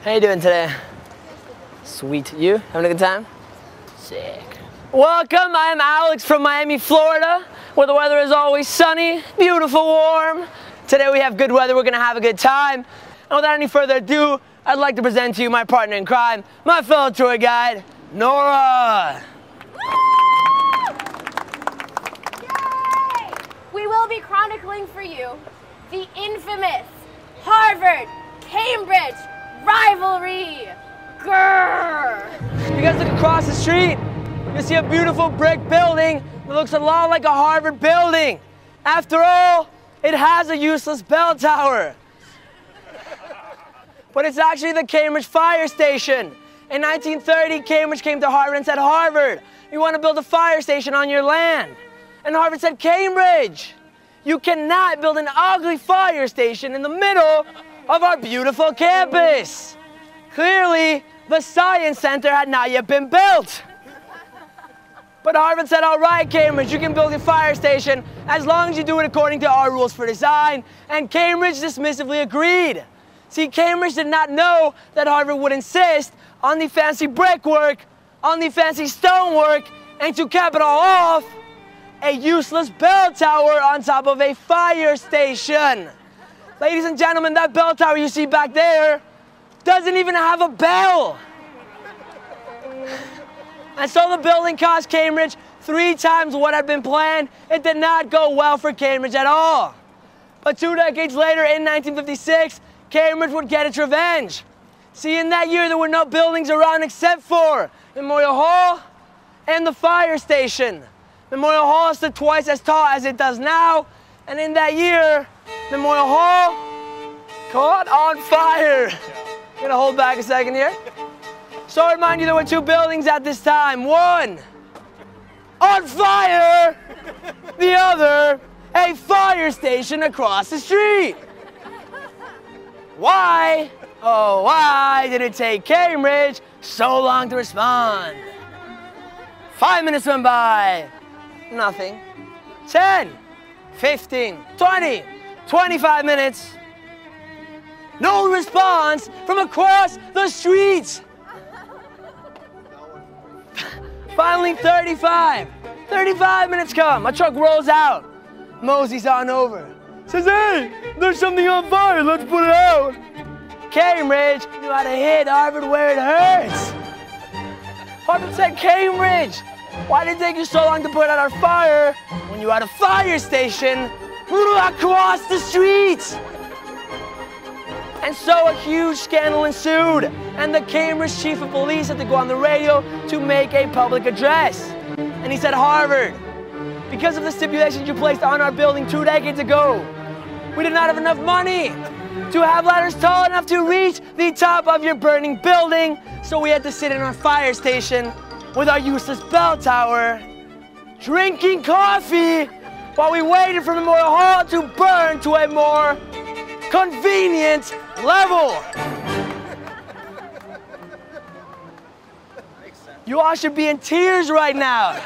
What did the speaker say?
How you doing today? Sweet. You? Having a good time? Sick. Welcome, I am Alex from Miami, Florida, where the weather is always sunny, beautiful, warm. Today we have good weather, we're gonna have a good time. And without any further ado, I'd like to present to you my partner in crime, my fellow tour guide, Nora. Yay! We will be chronicling for you the infamous Harvard-Cambridge rivalry. Grrr! You guys look across the street, you see a beautiful brick building that looks a lot like a Harvard building. After all, it has a useless bell tower. But it's actually the Cambridge fire station. In 1930, Cambridge came to Harvard and said, Harvard, you want to build a fire station on your land. And Harvard said, Cambridge, you cannot build an ugly fire station in the middle of our beautiful campus. Clearly, the Science Center had not yet been built. But Harvard said, all right, Cambridge, you can build your fire station as long as you do it according to our rules for design. And Cambridge dismissively agreed. See, Cambridge did not know that Harvard would insist on the fancy brickwork, on the fancy stonework, and to cap it all off, a useless bell tower on top of a fire station. Ladies and gentlemen, that bell tower you see back there doesn't even have a bell. And so the building cost Cambridge 3 times what had been planned. It did not go well for Cambridge at all. But 2 decades later, in 1956, Cambridge would get its revenge. See, in that year, there were no buildings around except for Memorial Hall and the fire station. Memorial Hall stood twice as tall as it does now, and in that year, Memorial Hall caught on fire. I'm gonna hold back a second here. So I remind you, there were 2 buildings at this time. One, on fire, the other, a fire station across the street. Why, oh why did it take Cambridge so long to respond? 5 minutes went by, nothing. 10, 15, 20, 25 minutes. No response from across the streets. Finally, 35 minutes come. A truck rolls out, moseys on over. Says, hey, there's something on fire, let's put it out. Cambridge knew how to hit Harvard where it hurts. Harvard said, Cambridge, why did it take you so long to put out our fire when you had a fire station across the street? And so a huge scandal ensued, and the Cambridge chief of police had to go on the radio to make a public address. And he said, Harvard, because of the stipulations you placed on our building 2 decades ago, we did not have enough money to have ladders tall enough to reach the top of your burning building, so we had to sit in our fire station with our useless bell tower, drinking coffee while we waited for Memorial Hall to burn to a more convenient level. You all should be in tears right now.